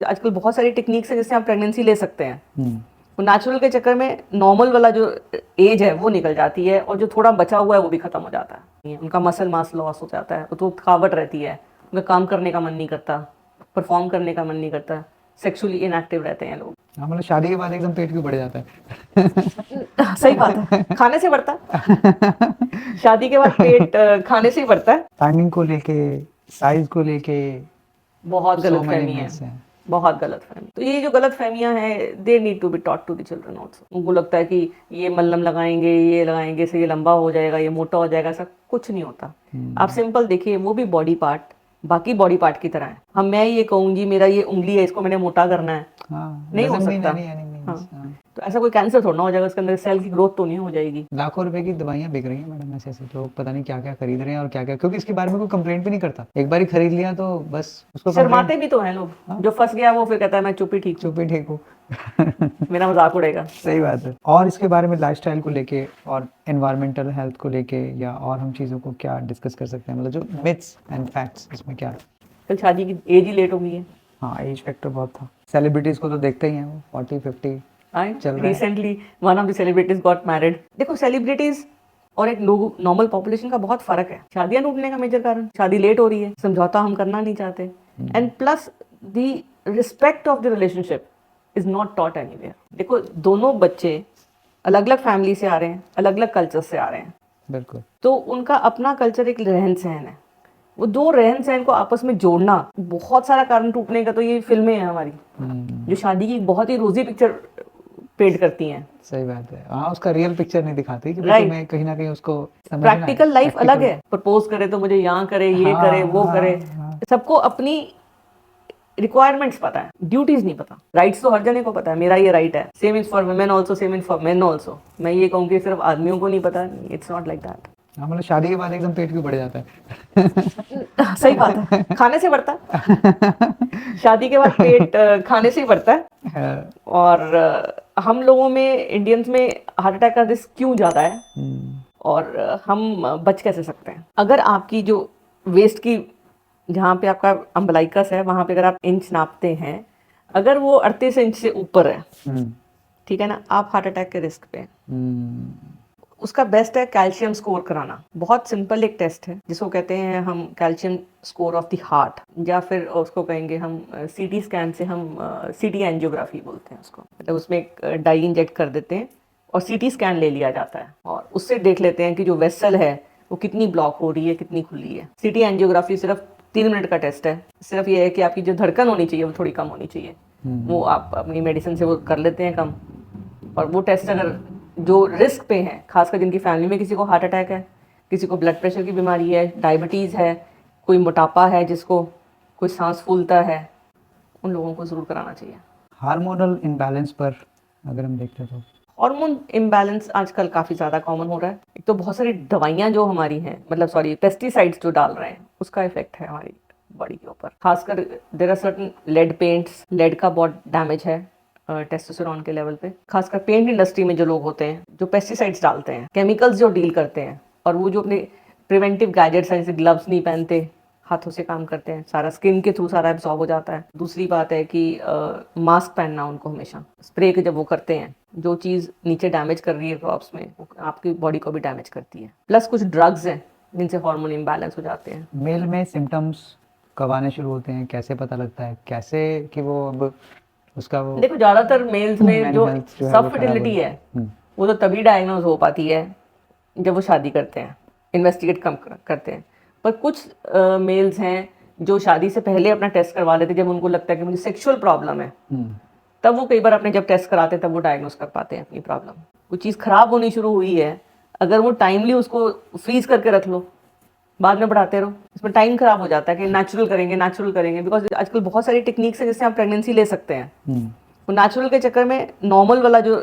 आजकल बहुत सारी टेक्निक्स है जिससे आप प्रेगनेंसी ले सकते हैं। हम्म। नेचुरल के चक्कर में नॉर्मल वाला जो एज है वो निकल जाती है और जो थोड़ा बचा हुआ है वो भी खत्म हो जाता है। उनका मसल मास लॉस हो जाता है, तो थकावट रहती है, उनका काम करने का मन नहीं करता, परफॉर्म करने का मन नहीं करता, सेक्सुअली इनएक्टिव रहते हैं लोग। हाँ, मतलब शादी के बाद एकदम पेट क्यों बढ़ जाता है? सही बात है, खाने से बढ़ता है। शादी के बाद पेट खाने से ही बढ़ता है। टाइमिंग को लेके, साइज को लेके बहुत so गलत many फहमी है, myths हैं। बहुत गलत फहमी। तो ये जो गलत फहमियां हैं, they need to be taught to the children also. उनको लगता है कि ये मल्लम लगाएंगे, ये लगाएंगे से ये लंबा हो जाएगा, ये मोटा हो जाएगा, ऐसा कुछ नहीं होता। आप सिंपल देखिए, वो भी बॉडी पार्ट बाकी बॉडी पार्ट की तरह है। मैं ये कहूंगी मेरा ये उंगली है, इसको मैंने मोटा करना है, हाँ, नहीं हो doesn't mean सकता। any means, हाँ, हाँ। तो ऐसा कोई कैंसर थोड़ा ना हो जाएगा, उसके अंदर सेल की ग्रोथ तो नहीं हो जाएगी। लाखों रुपए की दवाइयां बिक रही हैं मैडम, ऐसे ऐसे लोग पता नहीं क्या क्या खरीद रहे हैं और क्या क्या, क्योंकि इसके बारे में कोई कंप्लेंट भी नहीं करता। एक बार ही खरीद लिया तो बस उसको शर्माते भी तो हैं लोग। हाँ। जो फंस गया वो फिर कहता है मैं चुप ही ठीक हूँ, चुप ही ठीक हो। मेरा मजाक उड़ेगा। सही बात है। और इसके बारे में लाइफस्टाइल को लेके और एनवायरमेंटल हेल्थ को लेके या और हम चीज़ों को क्या डिस्कस कर सकते हैं, मतलब जो मिथ्स एंड फैक्ट्स इसमें क्या है? कल शादी की एज ही लेट हो गई है। हाँ, एज फैक्टर बहुत था। सेलिब्रिटीज को तो देखते ही हैं, वो 40-50 चल रहा है। Recently one of the celebrities got married. देखो, सेलिब्रिटीज और एक लोग नॉर्मल पॉपुलेशन का बहुत फर्क है। शादियां टूटने का मेजर कारण शादी लेट हो रही है, समझौता हम करना नहीं चाहते, and plus the respect of the relationship is not taught anywhere. देखो, दोनों बच्चे अलग अलग फैमिली से आ रहे हैं, अलग अलग कल्चर से आ रहे हैं, बिल्कुल। तो उनका अपना कल्चर, एक रहन सहन है। वो दो रहन सहन को आपस में जोड़ना बहुत सारा कारण टूटने का। तो ये फिल्में हैं हमारी जो शादी की बहुत ही रोजी पिक्चर पेंट करती हैं। सही बात है। हाँ, उसका रियल पिक्चर नहीं दिखाती कि Right. तुम्हें कहीं ना कहीं उसको समझना है। प्रैक्टिकल लाइफ अलग है। प्रपोज करे तो मुझे यहाँ करे, ये हाँ, करे, वो हाँ, करे। हाँ। सबको अपनी रिक्वायरमेंट्स पता है, ड्यूटीज नहीं पता। राइट्स तो हर जने को पता है, मेरा ये राइट है। Same is for women also, same is for main also. मैं ये कहूँगी सिर्फ आदमियों को नहीं पता, इट्स नॉट लाइक दैट। हाँ, मतलब शादी के बाद एकदम पेट क्यों बढ़ जाता है? सही बात है, खाने से बढ़ता है। शादी के बाद पेट खाने से ही बढ़ता है। हाँ। और हम लोगों में, इंडियंस में हार्ट अटैक का रिस्क क्यों ज़्यादा है और हम बच कैसे सकते हैं? अगर आपकी जो वेस्ट की, जहाँ पे आपका अम्बलाइकस है, वहाँ पे अगर आप इंच नापते हैं, अगर वो 38 इंच से ऊपर है, ठीक है ना, आप हार्ट अटैक के रिस्क पे हैं। उसका बेस्ट है कैल्शियम स्कोर कराना। बहुत सिंपल एक टेस्ट है जिसको कहते हैं हम calcium score of the heart, या फिर उसको कहेंगे हम सीटी स्कैन से, हम सीटी एंजियोग्राफी बोलते हैं उसको। मतलब उसमें एक डाई इंजेक्ट कर देते हैं और सीटी स्कैन ले लिया जाता है और उससे देख लेते हैं कि जो वेसल है वो कितनी ब्लॉक हो रही है, कितनी खुली है। सीटी एंजियोग्राफी सिर्फ 3 मिनट का टेस्ट है। सिर्फ ये है कि आपकी जो धड़कन होनी चाहिए वो थोड़ी कम होनी चाहिए। वो आप अपनी मेडिसिन से वो कर लेते हैं कम। और वो टेस्ट अगर जो रिस्क पे हैं, खासकर जिनकी फैमिली में किसी को हार्ट अटैक है, किसी को ब्लड प्रेशर की बीमारी है, डायबिटीज़ है, कोई मोटापा है जिसको, कोई सांस फूलता है, उन लोगों को ज़रूर कराना चाहिए। हार्मोनल इम्बैलेंस पर अगर हम देखते हैं तो हार्मोन इम्बैलेंस आजकल काफ़ी ज़्यादा कॉमन हो रहा है। एक तो बहुत सारी दवाइयाँ जो हमारी हैं, मतलब सॉरी पेस्टिसाइड्स जो डाल रहे हैं, उसका इफेक्ट है हमारी बॉडी के ऊपर। खासकर there are certain lead paints, lead का बहुत डैमेज है टेस्टोस्टेरोन के लेवल पे। खासकर पेंट इंडस्ट्री में जो लोग होते हैं, जो पेस्टिसाइड्स डालते हैं, केमिकल्स जो डील करते हैं, और वो जो अपने प्रिवेंटिव गैजेट्स हैं, जैसे ग्लव्स नहीं पहनते, हाथों से काम करते हैं, सारा स्किन के थ्रू सारा एब्सॉर्ब हो जाता है। दूसरी बात है कि मास्क पहनना उनको हमेशा। स्प्रे के जब वो करते हैं, जो चीज़ नीचे डैमेज कर रही है क्रॉप्स में, वो आपकी बॉडी को भी डैमेज करती है। प्लस कुछ ड्रग्स हैं जिनसे हार्मोन इम्बैलेंस हो जाते हैं। मेल में सिम्टम्स कब आने शुरू होते हैं, कैसे पता लगता है, कैसे कि वो अब उसका वो देखो, ज़्यादातर मेल्स में जो हेल्थ जो है सब वो खराब फर्टिलिटी हो। है वो तो तभी डायग्नोज हो पाती है जब वो शादी करते हैं, इन्वेस्टिगेट कम करते हैं। पर कुछ मेल्स हैं जो शादी से पहले अपना टेस्ट करवा लेते हैं, जब उनको लगता है कि मुझे सेक्सुअल प्रॉब्लम है, तब वो कई बार अपने जब टेस्ट कराते हैं तब वो डायग्नोज कर पाते हैं अपनी प्रॉब्लम। कोई चीज़ खराब होनी शुरू हुई है, अगर वो टाइमली उसको फ्रीज करके रख लो, बाद में बढ़ाते रहो, इसमें टाइम खराब हो जाता है कि नेचुरल करेंगे, बिकॉज आजकल बहुत सारी टेक्निक्स है जिससे आप प्रेगनेंसी ले सकते हैं। वो नेचुरल के चक्कर में नॉर्मल वाला जो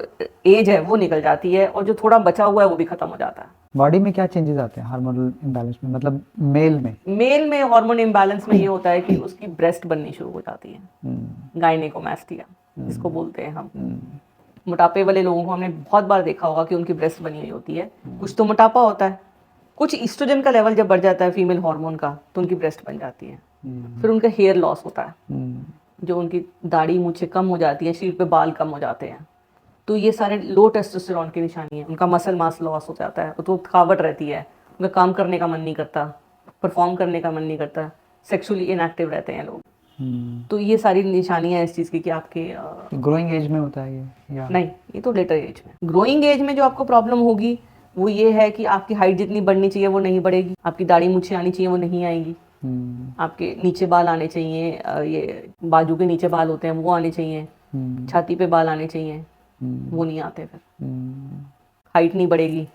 एज है वो निकल जाती है और जो थोड़ा बचा हुआ है वो भी खत्म हो जाता है। बॉडी में क्या चेंजेस आते हैं हार्मोनल इम्बैलेंस में, मतलब मेल में हार्मोन इम्बैलेंस में ये होता है कि उसकी ब्रेस्ट बननी शुरू हो जाती है, गायनेकोमास्टिया जिसको बोलते हैं हम। मोटापे वाले लोगों को हमने बहुत बार देखा होगा कि उनकी ब्रेस्ट बनी हुई होती है। कुछ तो मोटापा होता है, कुछ ईस्ट्रोजन का लेवल जब बढ़ जाता है फीमेल हार्मोन का, तो उनकी ब्रेस्ट बन जाती है। फिर उनका हेयर लॉस होता है। जो उनकी दाढ़ी मूछें कम हो जाती है, शरीर पे बाल कम हो जाते हैं, तो ये सारे लो टेस्टोस्टेरोन की निशानी है। उनका मसल मास लॉस हो जाता है, तो थकावट रहती है, उनका काम करने का मन नहीं करता, परफॉर्म करने का मन नहीं करता, सेक्सुअली इनएक्टिव रहते हैं लोग। तो ये सारी निशानियां हैं इस चीज़ की कि आपके ग्रोइंग एज में होता है ये या नहीं, ये तो लेटर एज में। ग्रोइंग एज में जो आपको प्रॉब्लम होगी वो ये है कि आपकी हाइट जितनी बढ़नी चाहिए वो नहीं बढ़ेगी, आपकी दाढ़ी मूछें आनी चाहिए वो नहीं आएंगी, आपके नीचे बाल आने चाहिए, ये बाजू के नीचे बाल होते हैं वो आने चाहिए, छाती पे बाल आने चाहिए, वो नहीं आते, फिर हाइट नहीं बढ़ेगी।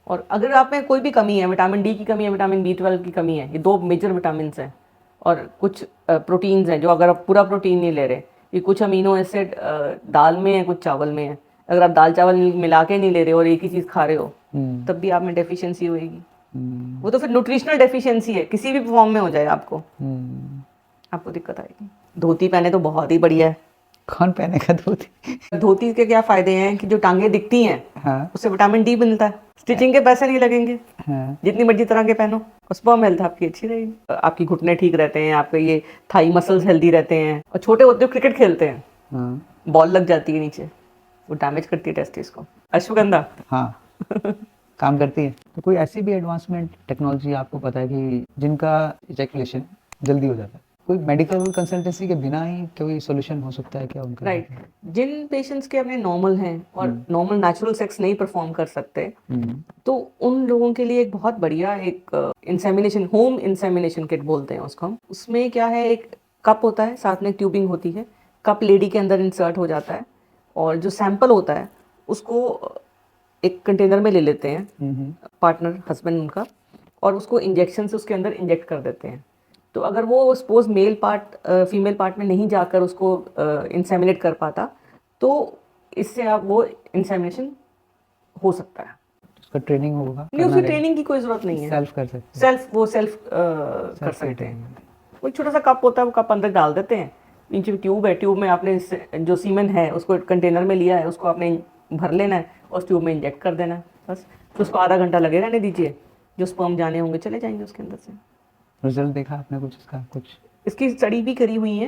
और अगर आप में कोई भी कमी है, विटामिन डी की कमी है, विटामिन B12 की कमी है, ये 2 मेजर विटामिन हैं, और कुछ प्रोटीन्स हैं जो अगर आप पूरा प्रोटीन नहीं ले रहे, ये कुछ अमीनो एसिड दाल में है, कुछ चावल में है, अगर आप दाल चावल मिला के नहीं ले रहे हो और एक ही चीज़ खा रहे हो तब भी आप में डेफिशिएंसी होएगी। वो तो फिर न्यूट्रिशनल डेफिशिएंसी है, किसी भी फॉर्म में हो जाए आपको दिक्कत आएगी। धोती पहने तो बहुत ही बढ़िया है। कौन पहनेगा धोती? धोती के क्या फायदे हैं कि जो टांगे दिखती हैं हाँ उससे विटामिन डी मिलता है, स्टिचिंग के पैसे नहीं लगेंगे, हाँ जितनी मर्जी तरह के पहनो, और स्पर्म हेल्थ आपकी अच्छी रहेगी, आपकी घुटने ठीक रहते हैं, आपके ये थाई मसल्स हेल्दी रहते हैं। और छोटे होते हो क्रिकेट खेलते हैं, हाँ बॉल लग जाती है नीचे, वो डैमेज करती है टेस्टिस को। अश्वगंधा हाँ काम करती है। तो कोई ऐसी भी एडवांसमेंट टेक्नोलॉजी आपको पता है कि जिनका इजैकुलेशन जल्दी हो जाता है? कोई मेडिकल कंसल्टेंसी के बिना ही कोई सोल्यूशन हो सकता है क्या उनका? राइट, जिन पेशेंट्स के अपने नॉर्मल हैं और नॉर्मल नेचुरल सेक्स नहीं परफॉर्म कर सकते, तो उन लोगों के लिए एक बहुत बढ़िया एक इंसेमिनेशन, होम इंसेमिनेशन किट बोलते हैं उसको हम। उसमें क्या है, एक कप होता है, साथ में ट्यूबिंग होती है, कप लेडी के अंदर इंसर्ट हो जाता है, और जो सैंपल होता है उसको एक कंटेनर में ले लेते हैं पार्टनर, हस्बैंड उनका, और उसको इंजेक्शन से उसके अंदर इंजेक्ट कर देते हैं। तो अगर वो suppose male part female part में नहीं जाकर उसको इंसेमिनेट कर पाता, तो इससे आप वो इंसेमिनेशन हो सकता है। उसका ट्रेनिंग होगा? नहीं, उसकी ट्रेनिंग की कोई जरूरत नहीं है, सेल्फ कर सकते हैं। सेल्फ कर सकते हैं। कोई छोटा सा कप होता है, वो कप अंदर डाल देते हैं, नीचे ट्यूब है, ट्यूब में आपने जो सीमेन है उसको कंटेनर में लिया है, उसको आपने भर लेना है और उस ट्यूब में इंजेक्ट कर देना है, बस। तो उसको आधा घंटा लगे रहने दीजिए, जो स्पर्म जाने होंगे चले जाएंगे उसके अंदर से। रिजल्ट देखा आपने कुछ इसका? कुछ इसकी स्टडी भी करी हुई है,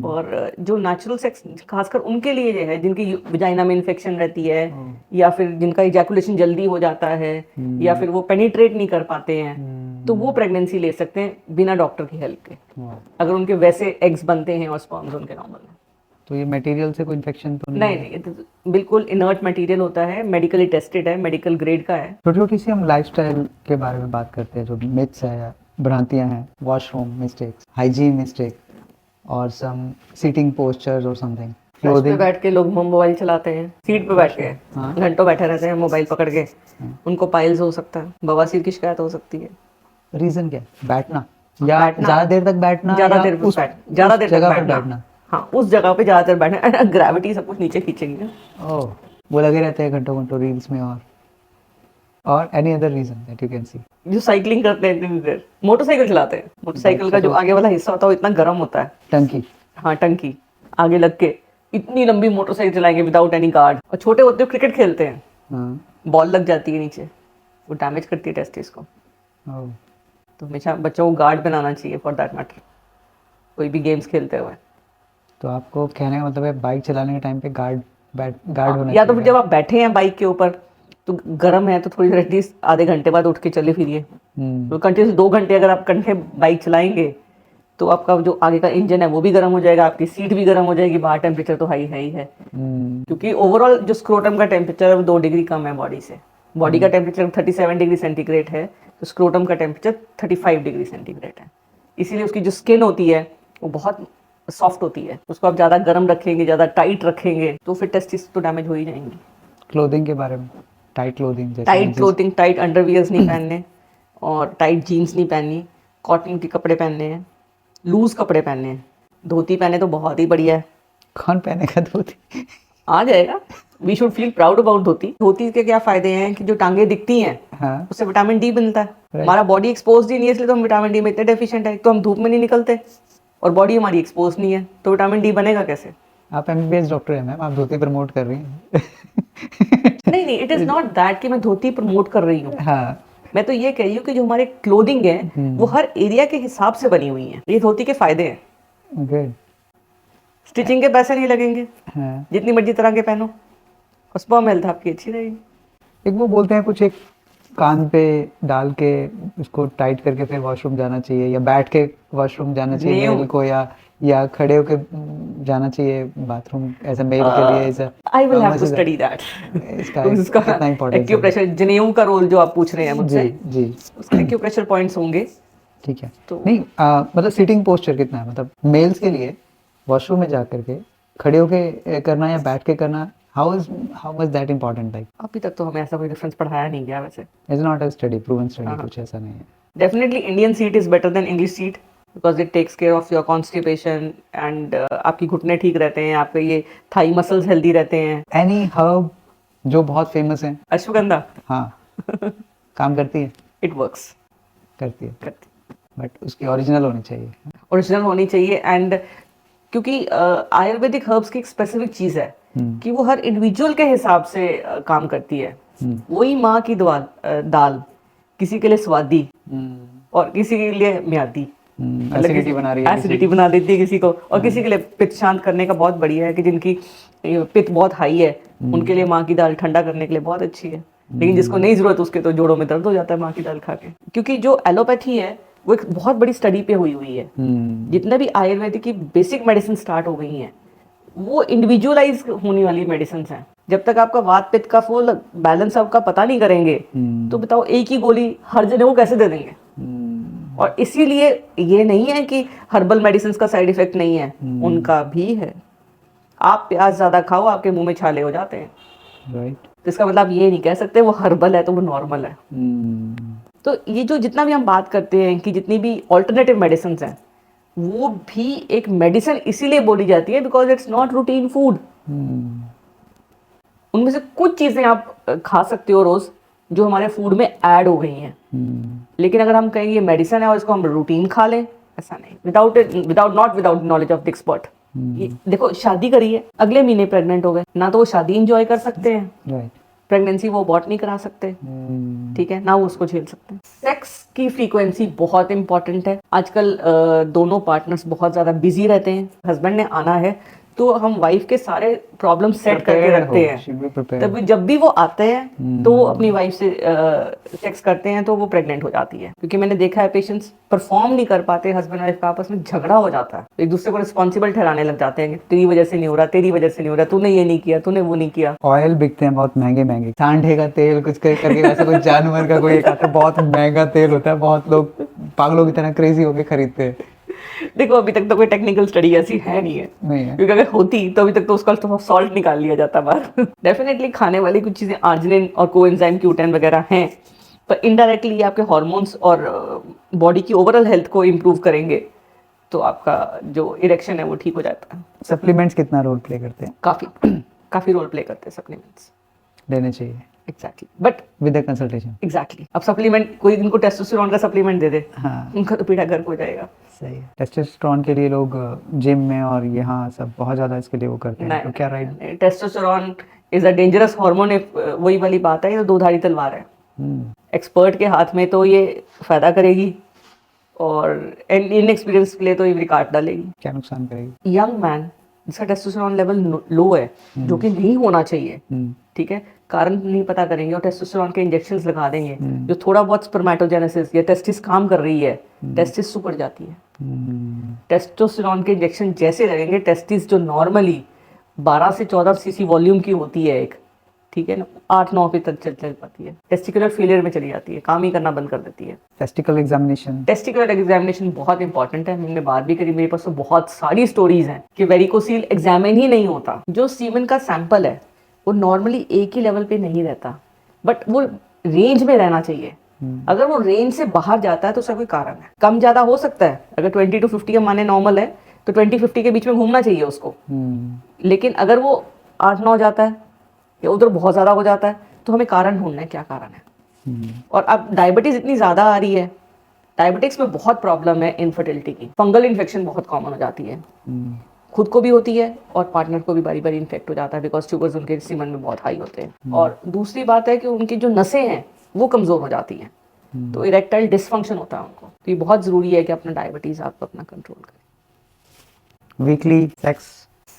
और जो नेचुरल सेक्स खासकर उनके लिए ये है जिनकी वजाइना में इन्फेक्शन रहती है, या फिर जिनका इजैकुलेशन जल्दी हो जाता है, या फिर वो पेनिट्रेट नहीं कर पाते हैं, तो वो प्रेगनेंसी ले सकते हैं बिना डॉक्टर की हेल्प के, अगर उनके वैसे एग्स बनते हैं और स्पर्म्स उनके नॉर्मल हैं। तो ये मटेरियल से कोई इन्फेक्शन तो नहीं, ये तो बिल्कुल इनर्ट मटेरियल होता है, मेडिकली टेस्टेड है, मेडिकल ग्रेड का है। छोटी छोटी सी हम लाइफस्टाइल के बारे में बात करते हैं, जो मिथ्स है या भ्रांतियां हैं, वॉशरूम मिस्टेक्स, हाइजीन मिस्टेक, और सम सीटिंग पोस्चर्स और समथिंग। फर्श पे बैठ के लोग मोबाइल चलाते हैं, सीट पे बैठ के घंटों बैठे रहते हैं मोबाइल पकड़ के, उनको पाइल्स हो सकता है, बवासीर की शिकायत हो सकती है। रीजन क्या है? बैठना या ज्यादा देर तक बैठना, ज्यादा देर तक जगह पर बैठना। हाँ, उस जगह पे ज्यादा देर बैठना, ग्रेविटी सब कुछ नीचे खींचेगी। ओह, वो लगे रहते हैं घंटों घंटों रील्स में। और any other reason that you can see? जो साइकिलिंग करते हैं इतनी देर, मोटरसाइकिल चलाते हैं, मोटरसाइकिल का जो आगे वाला हिस्सा होता है वो इतना गर्म होता है, टंकी, हाँ टंकी आगे लग के इतनी लंबी मोटरसाइकिल चलाएंगे विदाउट एनी गार्ड। और छोटे होते हो क्रिकेट खेलते हैं, बॉल लग जाती है नीचे, वो डैमेज करती है टेस्टिस को। तो हमेशा बच्चों को गार्ड बनाना चाहिए फॉर दैट मैटर, कोई भी गेम्स खेलते हुए। तो आपको कहने का मतलब है बाइक चलाने के टाइम पे गार्ड होना या तो फिर जब आप बैठे हैं बाइक के ऊपर तो गर्म है तो थोड़ी देर एटलीस्ट आधे घंटे बाद उठ के चले फिरिए। तो कंटिन्यूस 2 घंटे अगर आप कंटिन्यू बाइक चलाएंगे तो आपका जो आगे का इंजन है वो भी गर्म हो जाएगा, आपकी सीट भी गर्म हो जाएगी, बाहर टेम्परेचर तो हाई है ही है। क्योंकि ओवरऑल जो स्क्रोटम का टेम्परेचर है वो 2 डिग्री कम है बॉडी से। बॉडी का टेम्परेचर 37 डिग्री सेंटीग्रेड है, तो स्क्रोटम का टेम्परेचर 35 डिग्री सेंटीग्रेड है। इसीलिए उसकी जो स्किन होती है वो बहुत सॉफ्ट होती है। उसको आप ज़्यादा गर्म रखेंगे, ज़्यादा टाइट रखेंगे तो फिर टेस्टिस तो डैमेज हो ही जाएंगी। क्लोथिंग के बारे में, टाइट क्लोथिंग, टाइट अंडरवियर्स नहीं पहनने, और टाइट जीन्स नहीं पहननी, कॉटन के कपड़े पहनने हैं, लूज कपड़े पहनने हैं। धोती पहने तो बहुत ही बढ़िया है। कौन पहनेगा धोती? आ जाएगा, we should feel proud about dhoti. धोती के क्या फायदे हैं कि जो टांगे दिखती हैं, हाँ, उससे विटामिन डी मिलता है। हमारा बॉडी एक्सपोज ही नहीं है, इसलिए तो हम विटामिन डी में इतने डेफिशिएंट है। तो हम धूप में नहीं निकलते और बॉडी हमारी एक्सपोज नहीं है, तो विटामिन डी बनेगा कैसे? आप MBBS डॉक्टर हैं मैम, आप धोती प्रमोट कर रही हैं। नहीं, इट इज नॉट दैट कि मैं धोती प्रमोट कर रही हूँ। हाँ, मैं तो ये कह रही हूँ कि जो हमारे क्लोथिंग है वो हर एरिया के हिसाब से बनी हुई है। ये धोती के फायदे हैं। गुड। स्टिचिंग के पैसे नहीं लगेंगे, हाँ। जितनी मर्जी तरह के पहनो, और स्पर्म हेल्थ आपकी अच्छी रहेगी। एक वो बोलते हैं कुछ, एक कान पे डाल के उसको टाइट करके फिर वॉशरूम जाना चाहिए, या बैठ के वॉशरूम जाना चाहिए नहीं। मेल को, या खड़े होके जाना चाहिए बाथरूम एज अ मेल के लिए, as a I will have to study that. इसका उसका कितना इम्पोर्टेंस है? एक्यूप्रेशर, जनेऊ का रोल जो आप पूछ रहे हैं मुझसे, जी। उसका एक्यूप्रेशर पॉइंट्स होंगे। ठीक है। तो नहीं मतलब सीटिंग पोस्चर कितना है, मतलब मेल्स के लिए वॉशरूम में जा करके खड़े होके करना या बैठ के करना, how much that important, like अभी तक तो हमें ऐसा कोई डिफरेंस पढ़ाया नहीं गया वैसे। Is not a study, proven study, हाँ। कुछ ऐसा नहीं है। Definitely Indian seat is better than English seat, because it takes care of your constipation and आपकी घुटने ठीक रहते हैं, आपके ये थाई मसल्स हेल्दी रहते हैं। एनी हर्ब जो बहुत फेमस है? अश्वगंधा। हाँ। काम करती है? It works. करती है, बट उसकी ओरिजिनल होनी चाहिए। ओरिजिनल होनी चाहिए, एंड क्योंकि आयुर्वेदिक हर्ब्स की एक स्पेसिफिक चीज है कि वो हर इंडिविजुअल के हिसाब से काम करती है। वही माँ की दाल किसी के लिए स्वादी और किसी के लिए म्यादी, एसिडिटी बना रही है, एसिडिटी बना देती है किसी को, और किसी के लिए पित्त शांत करने का बहुत बढ़िया है, कि जिनकी पित्त बहुत हाई है उनके लिए माँ की दाल ठंडा करने के लिए बहुत अच्छी है। लेकिन जिसको नहीं जरूरत उसके तो जोड़ों में दर्द हो जाता है माँ की दाल खा के। क्योंकि जो एलोपैथी है वो एक बहुत बड़ी स्टडी पे हुई है। जितने भी आयुर्वेदिक की बेसिक मेडिसिन स्टार्ट हो गई हैं वो इंडिविजुअलाइज होने वाली मेडिसिन हैं। जब तक आपका वात पित्त का फुल बैलेंस आपका पता नहीं करेंगे तो बताओ एक ही गोली हर जने को कैसे दे देंगे। और इसीलिए ये नहीं है कि हर्बल मेडिसिन का साइड इफेक्ट नहीं है, उनका भी है। आप प्याज ज्यादा खाओ आपके मुंह में छाले हो जाते हैं, राइट। तो इसका मतलब ये नहीं कह सकते वो हर्बल है तो वो नॉर्मल है। तो ये जो जितना भी हम बात करते हैं कि जितनी भी ऑल्टरनेटिव मेडिसिन हैं वो भी एक मेडिसिन इसीलिए बोली जाती है because it's not routine food. उनमें से कुछ चीजें आप खा सकते हो रोज जो हमारे फूड में ऐड हो गई हैं, लेकिन अगर हम कहें ये मेडिसिन है और इसको हम रूटीन खा लें, ऐसा नहीं। Without knowledge of the expert. देखो शादी करी है, अगले महीने प्रेग्नेंट हो गए, ना तो वो शादी इंजॉय कर सकते हैं, राइट। प्रेगनेंसी वो अबॉर्ट नहीं करा सकते, ठीक है, ना वो उसको झेल सकते हैं। सेक्स की फ्रीक्वेंसी बहुत इंपॉर्टेंट है। आजकल दोनों पार्टनर्स बहुत ज्यादा बिजी रहते हैं। हस्बैंड ने आना है तो हम वाइफ के सारे प्रॉब्लम सेट करके रखते हैं, तभी जब भी वो आते हैं तो वो अपनी वाइफ से सेक्स करते हैं तो वो प्रेग्नेंट हो जाती है। क्योंकि मैंने देखा है पेशेंट्स परफॉर्म नहीं कर पाते, हस्बैंड वाइफ का आपस में झगड़ा हो जाता है, एक दूसरे को रिस्पॉन्सिबल ठहराने लग जाते हैं, तेरी वजह से नहीं हो रहा, तेरी वजह से नहीं हो रहा, तूने ये नहीं किया, तूने वो नहीं किया। ऑयल बिकते हैं बहुत महंगे महंगे, सांडे का तेल कुछ करके वैसे कोई जानवर का कोई एक आता है, बहुत महंगा तेल होता है, बहुत लोग पागलों की तरह क्रेजी होके खरीदते हैं। देखो अभी तक तो कोई टेक्निकल स्टडी ऐसी है नहीं है, क्योंकि अगर होती तो अभी तक तो उसका तो सॉल्ट निकाल लिया जाता बाहर। डेफिनेटली खाने वाली कुछ चीजें आर्जिनिन और कोएंजाइम Q10 वगैरह हैं, पर इनडायरेक्टली ये आपके हार्मोन्स और बॉडी की ओवरऑल हेल्थ को इम्प्रूव करेंगे, तो आपका जो इरेक्शन है वो ठीक हो जाता है। सप्लीमेंट्स कितना रोल प्ले करते हैं? काफी रोल प्ले करते हैं सप्लीमेंट्स। लेने चाहिए exactly, but with the consultation. Exactly. अब सप्लीमेंट कोई इनको टेस्टोस्टेरोन का सप्लीमेंट दे दे, हाँ, उनका तो पीड़ा गर्क हो जाएगा। सही है। टेस्टोस्टेरोन के लिए लोग जिम में और यहाँ सब बहुत ज्यादा इसके लिए वो करते हैं, तो क्या right? Testosterone is a dangerous hormone. वही वाली बात है, ये तो दो धारी तलवार है। एक्सपर्ट के हाथ में तो ये फायदा करेगी और इनएक्सपीरियंस के लिए तो ये काट डालेगी। क्या नुकसान करेगी? यंग मैन जिसका टेस्टोस्टेरोन लेवल लो है, जो कि नहीं होना चाहिए, ठीक है, कारण नहीं पता करेंगे और टेस्टोस्टेरोन के इंजेक्शंस लगा देंगे, जो थोड़ा बहुत स्पर्मेटोजेनेसिस या टेस्टिस काम कर रही है, टेस्टिस सुपर जाती है। टेस्टोस्टेरोन के इंजेक्शन जैसे लगेंगे, टेस्टिस जो नॉर्मली 12 से 14 सीसी वॉल्यूम की होती है एक, ठीक है ना, 8-9 पे तक चल पाती है, टेस्टिकुलर फेलियर में चली जाती है, काम ही करना बंद कर देती है। टेस्टिकल एग्जामिनेशन बहुत इंपॉर्टेंट है, हमने बात भी करी, मेरे पास तो बहुत सारी स्टोरीज हैं कि वेरिकोसील एग्जामिन ही नहीं होता। जो सीमेन का सैंपल है वो नॉर्मली एक ही लेवल पे नहीं रहता, बट वो रेंज में रहना चाहिए। अगर वो रेंज से बाहर जाता है तो उसका कोई कारण है, कम ज्यादा हो सकता है। अगर 20 to 50 का माने नॉर्मल है तो 20-50 के बीच में घूमना चाहिए उसको। लेकिन अगर वो 8-9 जाता है या उधर बहुत ज्यादा हो जाता है तो हमें कारण ढूंढना है, क्या कारण है। और अब डायबिटीज इतनी ज्यादा आ रही है, डायबिटिक्स में बहुत प्रॉब्लम है इनफर्टिलिटी की, फंगल इन्फेक्शन बहुत कॉमन हो जाती है, खुद को भी होती है और पार्टनर को भी बारी बारी इन्फेक्ट हो जाता है, बिकॉज शुगर्स उनके सीमन में बहुत हाई होते हैं। और दूसरी बात है कि उनकी जो नसें हैं वो कमजोर हो जाती हैं, तो इरेक्टाइल डिसफंक्शन होता है उनको। तो ये बहुत जरूरी है कि अपना डायबिटीज आप अपना कंट्रोल करें। वीकली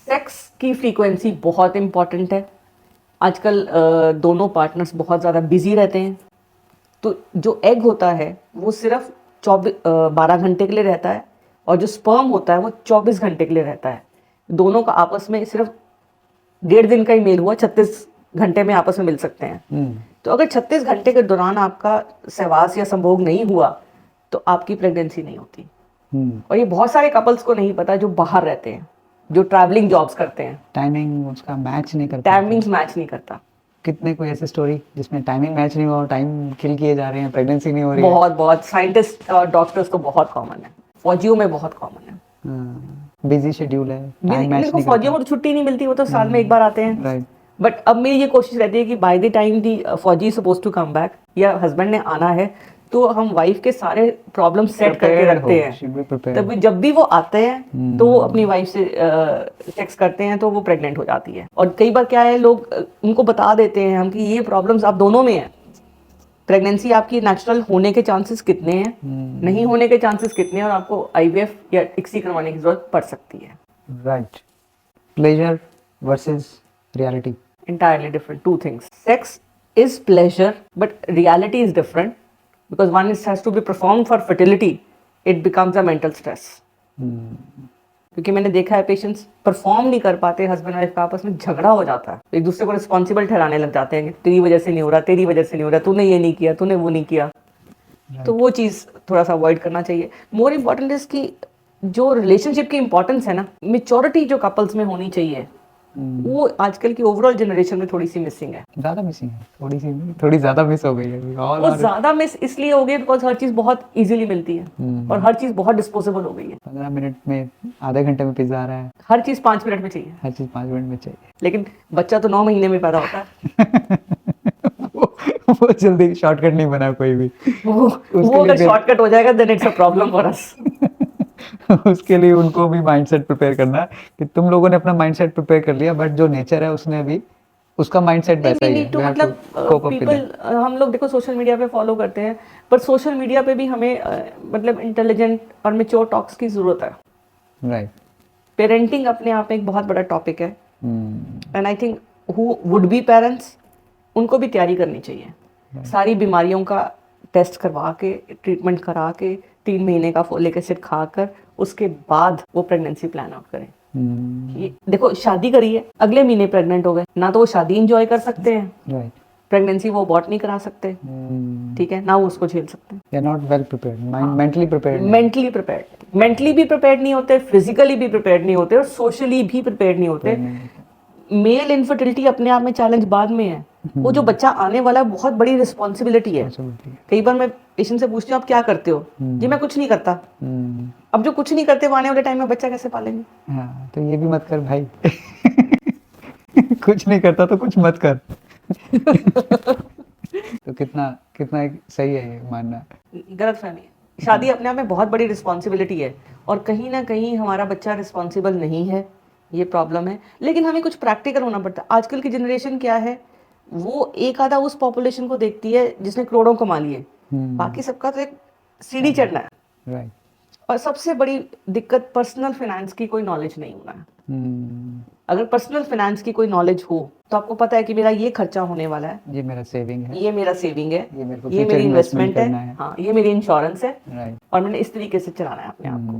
सेक्स की फ्रीक्वेंसी बहुत इम्पॉर्टेंट है। आजकल दोनों पार्टनर्स बहुत ज़्यादा बिजी रहते हैं, तो जो एग होता है वो सिर्फ 12 घंटे के लिए रहता है, और जो स्पर्म होता है वो 24 घंटे के लिए रहता है। दोनों का आपस में सिर्फ 1.5 दिन का ही मेल हुआ, 36 घंटे में आपस में मिल सकते हैं। तो अगर 36 घंटे के दौरान आपका सहवास या संभोग नहीं हुआ तो आपकी प्रेगनेंसी नहीं होती। और ये बहुत सारे कपल्स को नहीं पता जो बाहर रहते हैं, जो ट्रैवलिंग जॉब्स करते हैं। टाइमिंग उसका मैच नहीं करता। टाइमिंग्स मैच नहीं करता। कितने कोई ऐसी स्टोरी जिसमें टाइमिंग मैच नहीं हुआ, टाइम किल किए जा रहे हैं, प्रेगनेंसी नहीं हो रही है। बहुत साइंटिस्ट और डॉक्टर्स को बहुत कॉमन है, फौजियों में बहुत कॉमन है। बिजी शेड्यूल है, टाइम मैच नहीं फौजियों को तो छुट्टी नहीं मिलती, वो तो साल में एक बार आते हैं। राइट। बट अब मेरी ये कोशिश रहती है कि बाय द टाइम दी फौजी सपोज टू कम बैक या हस्बैंड ने आना है, तो हम वाइफ के सारे प्रॉब्लम सेट करके रखते हैं। तब जब भी वो आते हैं तो वो अपनी वाइफ से सेक्स करते हैं, तो वो प्रेग्नेंट हो जाती है। और कई बार क्या है, लोग उनको बता देते हैं हम कि ये प्रॉब्लम्स आप दोनों में है। प्रेगनेंसी आपकी नेचुरल होने के चांसेस कितने हैं, नहीं होने के चांसेस कितने हैं, और आपको आईवीएफ या इक्सी करवाने की जरूरत पड़ सकती है। Right. Pleasure versus reality, entirely different, two things. Sex is pleasure, but reality is different, because one has to be performed for fertility. It becomes a mental stress. क्योंकि मैंने देखा है पेशेंट्स परफॉर्म नहीं कर पाते, हस्बैंड वाइफ का आपस में झगड़ा हो जाता है, एक दूसरे को रिस्पॉन्सिबल ठहराने लग जाते हैं कि तेरी वजह से नहीं हो रहा, तेरी वजह से नहीं हो रहा, तूने ये नहीं किया, तूने वो नहीं किया। तो वो चीज़ थोड़ा सा अवॉइड करना चाहिए। मोर इम्पोर्टेंट इज कि जो रिलेशनशिप की इंपॉर्टेंस है ना, मेच्योरिटी जो कपल्स में होनी चाहिए, वो आजकल की ओवरऑल जनरेशन में थोड़ी सी मिसिंग है। ज्यादा मिसिंग है, थोड़ी ज्यादा मिस हो गई है। वो ज्यादा मिस इसलिए हो गई बिकॉज हर चीज बहुत इजीली मिलती है और हर चीज बहुत डिस्पोजेबल हो गई है। 15 मिनट में, आधे घंटे में पिज्जा आ रहा है। हर चीज 5 मिनट में चाहिए। हर चीज 5 मिनट में चाहिए। लेकिन बच्चा तो 9 महीने में पैदा होता है। वो जल्दी शॉर्टकट नहीं बना कोई भी। वो अगर शॉर्टकट हो जाएगा then it's a problem for us. उसके लिए उनको भी माइंडसेट प्रिपेयर करना है कि तुम लोगों ने अपना माइंडसेट प्रिपेयर कर लिया, बट जो नेचर है उसने भी उसका माइंडसेट वैसा ही है। मतलब पीपल, हम लोग देखो सोशल मीडिया पे फॉलो करते हैं, पर सोशल मीडिया पे भी हमें मतलब इंटेलिजेंट और मैच्योर टॉक्स की जरूरत है। राइट। पेरेंटिंग अपने आप में एक बहुत बड़ा टॉपिक है, and I think who would be parents, उनको भी तैयारी करनी चाहिए। सारी बीमारियों का टेस्ट करवा के, ट्रीटमेंट करा के, 3 महीने का फोलिक एसिड खाकर उसके बाद वो प्रेगनेंसी प्लान आउट करें। ये देखो, शादी करी है, अगले महीने प्रेग्नेंट हो गए, ना तो वो शादी एंजॉय कर सकते हैं, राइट, प्रेगनेंसी वो अबॉर्ट नहीं करा सकते, ठीक है, ना वो उसको झेल सकते हैं। They are not well prepared, mentally prepared, mentally भी प्रिपेयर्ड नहीं होते, फिजिकली भी प्रिपेयर्ड नहीं होते, और सोशली भी प्रिपेयर्ड नहीं होते। मेल इनफर्टिलिटी अपने आप में चैलेंज बाद में है, वो जो बच्चा आने वाला है बहुत बड़ी रिस्पॉन्सिबिलिटी है। कई बार मैं पेशेंट से पूछती हूँ आप क्या करते हो, जी मैं कुछ नहीं करता। अब जो कुछ नहीं करते वो आने वाले टाइम में बच्चा कैसे पालेंगे? हाँ, तो ये भी मत कर भाई। कुछ नहीं करता तो कुछ मत कर। तो कितना सही है ये मानना? गलत फहमी है। शादी अपने आप में बहुत बड़ी रिस्पॉन्सिबिलिटी है, और कहीं ना कहीं हमारा बच्चा रिस्पॉन्सिबल नहीं है, ये प्रॉब्लम है। लेकिन हमें कुछ प्रैक्टिकल होना पड़ता है। आजकल की जनरेशन क्या है, वो एक आधा उस पॉपुलेशन को देखती है जिसने करोड़ों कमा लिए, बाकी सबका तो एक सीढ़ी चढ़ना है। राइट। और सबसे बड़ी दिक्कत पर्सनल फाइनेंस की कोई नॉलेज नहीं होना है। अगर पर्सनल फाइनेंस की कोई नॉलेज हो तो आपको पता है कि मेरा ये खर्चा होने वाला है, ये मेरा सेविंग है, ये मेरा सेविंग है, ये मेरी इन्वेस्टमेंट है, है, हाँ ये मेरी इंश्योरेंस है, राइट, और मैंने इस तरीके से चलाना है अपने आप को।